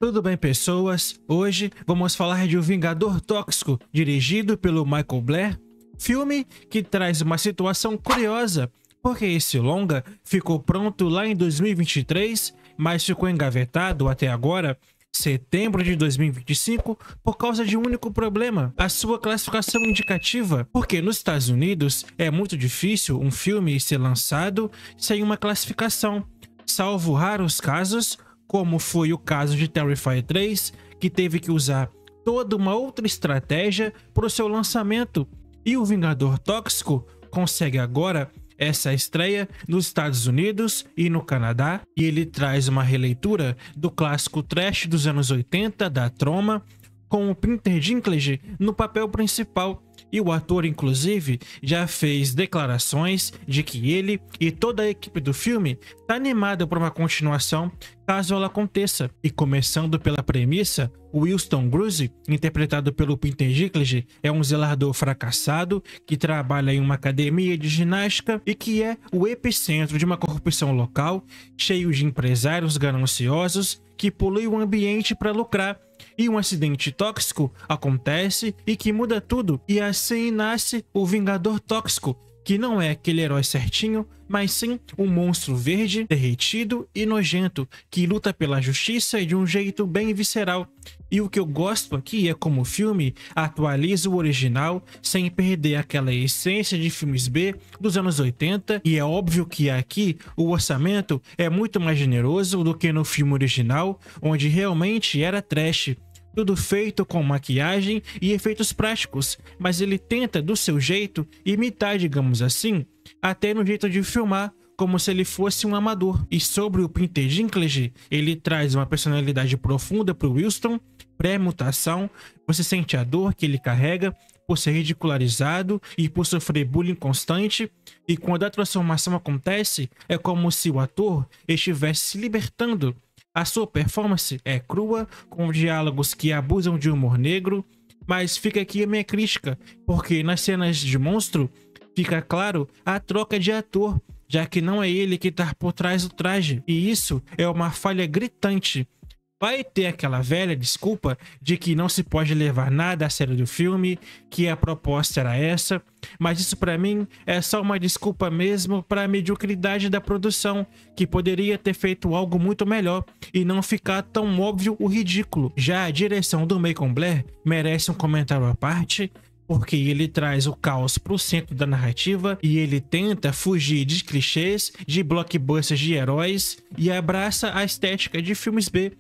Tudo bem, pessoas? Hoje vamos falar de O Vingador Tóxico, dirigido pelo Michael Blair, filme que traz uma situação curiosa, porque esse longa ficou pronto lá em 2023, mas ficou engavetado até agora, setembro de 2025, por causa de um único problema: a sua classificação indicativa, porque nos Estados Unidos é muito difícil um filme ser lançado sem uma classificação, salvo raros casos, como foi o caso de Terrifier 3, que teve que usar toda uma outra estratégia para o seu lançamento, e o Vingador Tóxico consegue agora essa estreia nos Estados Unidos e no Canadá, e ele traz uma releitura do clássico trash dos anos 80 da Troma, com o Peter Dinklage no papel principal, e o ator inclusive já fez declarações de que ele e toda a equipe do filme está animada por uma continuação caso ela aconteça. E começando pela premissa, o Winston Groose, interpretado pelo Peter Dinklage, é um zelador fracassado que trabalha em uma academia de ginástica e que é o epicentro de uma corrupção local, cheio de empresários gananciosos que poluem o ambiente para lucrar. E um acidente tóxico acontece e que muda tudo, e assim nasce o Vingador Tóxico, que não é aquele herói certinho, mas sim um monstro verde, derretido e nojento, que luta pela justiça e de um jeito bem visceral. E o que eu gosto aqui é como o filme atualiza o original sem perder aquela essência de filmes B dos anos 80, e é óbvio que aqui o orçamento é muito mais generoso do que no filme original, onde realmente era trash. Tudo feito com maquiagem e efeitos práticos, mas ele tenta, do seu jeito, imitar, digamos assim, até no jeito de filmar, como se ele fosse um amador. E sobre o Peter Dinklage, ele traz uma personalidade profunda para o Winston, pré-mutação, você sente a dor que ele carrega por ser ridicularizado e por sofrer bullying constante, e quando a transformação acontece, é como se o ator estivesse se libertando. A sua performance é crua, com diálogos que abusam de humor negro, mas fica aqui a minha crítica, porque nas cenas de monstro fica claro a troca de ator, já que não é ele que está por trás do traje, e isso é uma falha gritante. Vai ter aquela velha desculpa de que não se pode levar nada a sério do filme, que a proposta era essa, mas isso pra mim é só uma desculpa mesmo para a mediocridade da produção, que poderia ter feito algo muito melhor e não ficar tão óbvio o ridículo. Já a direção do Michael Blair merece um comentário à parte, porque ele traz o caos para o centro da narrativa e ele tenta fugir de clichês, de blockbusters de heróis e abraça a estética de filmes B.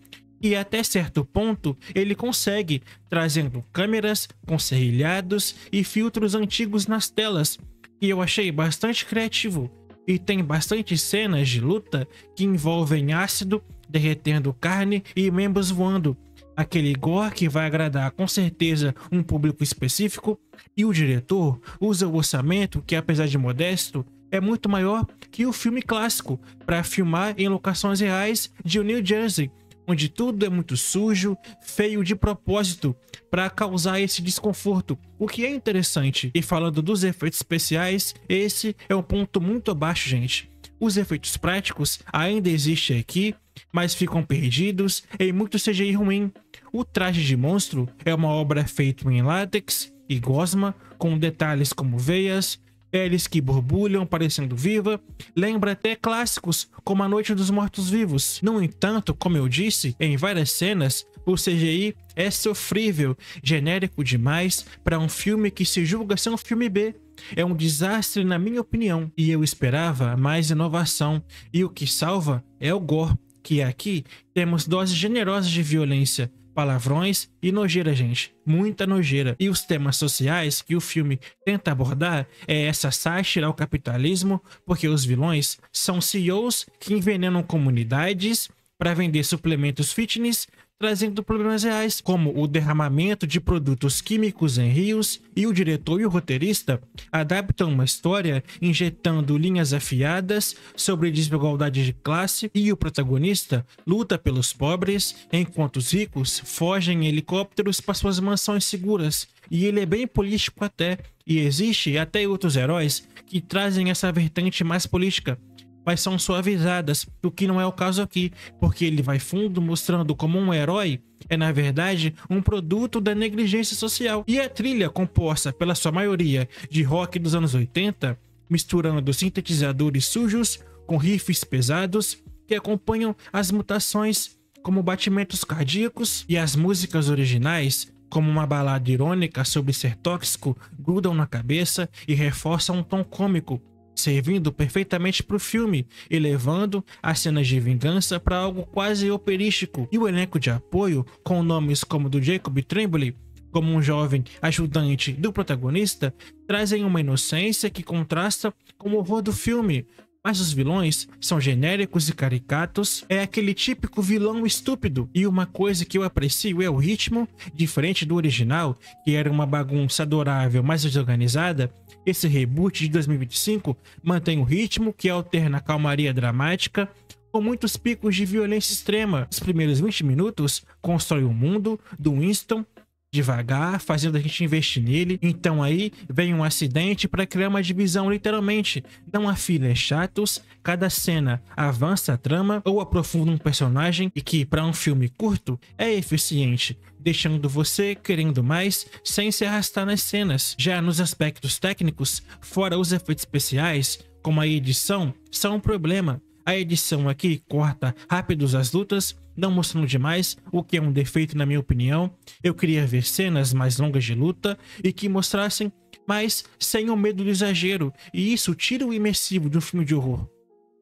E até certo ponto ele consegue, trazendo câmeras com serrilhados e filtros antigos nas telas, que eu achei bastante criativo. E tem bastante cenas de luta que envolvem ácido, derretendo carne e membros voando. Aquele gore que vai agradar com certeza um público específico, e o diretor usa o orçamento que, apesar de modesto, é muito maior que o filme clássico, para filmar em locações reais de New Jersey, onde tudo é muito sujo, feio de propósito, para causar esse desconforto, o que é interessante. E falando dos efeitos especiais, esse é um ponto muito abaixo, gente. Os efeitos práticos ainda existem aqui, mas ficam perdidos em muito CGI ruim. O traje de monstro é uma obra feita em látex e gosma, com detalhes como veias, peles que borbulham parecendo viva, lembra até clássicos como A Noite dos Mortos-Vivos. No entanto, como eu disse, em várias cenas, o CGI é sofrível, genérico demais para um filme que se julga ser um filme B. É um desastre na minha opinião, e eu esperava mais inovação, e o que salva é o gore, que aqui temos doses generosas de violência, palavrões e nojeira, gente, muita nojeira. E os temas sociais que o filme tenta abordar é essa sátira ao capitalismo, porque os vilões são CEOs que envenenam comunidades para vender suplementos fitness, trazendo problemas reais, como o derramamento de produtos químicos em rios, e o diretor e o roteirista adaptam uma história injetando linhas afiadas sobre desigualdade de classe, e o protagonista luta pelos pobres, enquanto os ricos fogem em helicópteros para suas mansões seguras. E ele é bem político até, e existe até outros heróis que trazem essa vertente mais política. mas são suavizadas, o que não é o caso aqui, porque ele vai fundo mostrando como um herói é na verdade um produto da negligência social. E a trilha, composta pela sua maioria de rock dos anos 80, misturando sintetizadores sujos com riffs pesados que acompanham as mutações como batimentos cardíacos, e as músicas originais, como uma balada irônica sobre ser tóxico, grudam na cabeça e reforçam um tom cômico, servindo perfeitamente para o filme e levando as cenas de vingança para algo quase operístico. E o elenco de apoio, com nomes como o do Jacob Tremblay, como um jovem ajudante do protagonista, trazem uma inocência que contrasta com o horror do filme. Mas os vilões são genéricos e caricatos, é aquele típico vilão estúpido. E uma coisa que eu aprecio é o ritmo, diferente do original, que era uma bagunça adorável, mais desorganizada. Esse reboot de 2025 mantém o ritmo, que alterna a calmaria dramática, com muitos picos de violência extrema. Os primeiros 20 minutos constrói o mundo do Winston, devagar, fazendo a gente investir nele. Então aí vem um acidente para criar uma divisão literalmente. Não há fillers chatos, cada cena avança a trama ou aprofunda um personagem e que, para um filme curto, é eficiente, deixando você querendo mais sem se arrastar nas cenas. Já nos aspectos técnicos, fora os efeitos especiais, como a edição, são um problema. A edição aqui corta rápidos as lutas, não mostrando demais, o que é um defeito na minha opinião. Eu queria ver cenas mais longas de luta e que mostrassem mais sem o medo do exagero, e isso tira o imersivo de um filme de horror.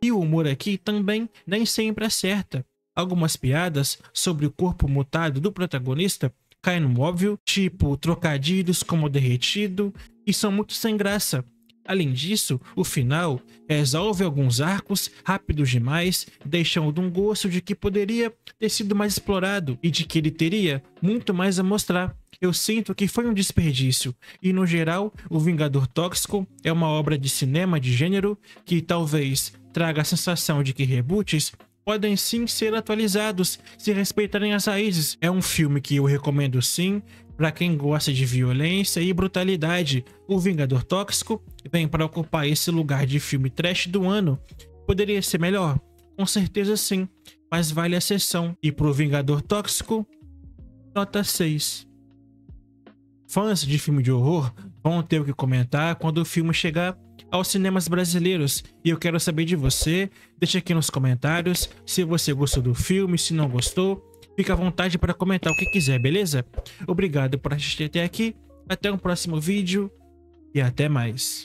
E o humor aqui também nem sempre acerta. Algumas piadas sobre o corpo mutado do protagonista caem no óbvio, tipo trocadilhos como derretido, e são muito sem graça. Além disso, o final resolve alguns arcos rápidos demais, deixando um gosto de que poderia ter sido mais explorado e de que ele teria muito mais a mostrar. Eu sinto que foi um desperdício, e no geral, O Vingador Tóxico é uma obra de cinema de gênero que talvez traga a sensação de que reboots podem sim ser atualizados se respeitarem as raízes. É um filme que eu recomendo sim, para quem gosta de violência e brutalidade. O Vingador Tóxico vem para ocupar esse lugar de filme trash do ano. Poderia ser melhor? Com certeza sim, mas vale a sessão. E pro Vingador Tóxico, nota 6. Fãs de filme de horror vão ter o que comentar quando o filme chegar aos cinemas brasileiros, e eu quero saber de você. Deixa aqui nos comentários se você gostou do filme, se não gostou. Fica à vontade para comentar o que quiser, beleza? Obrigado por assistir até aqui, até um próximo vídeo e até mais.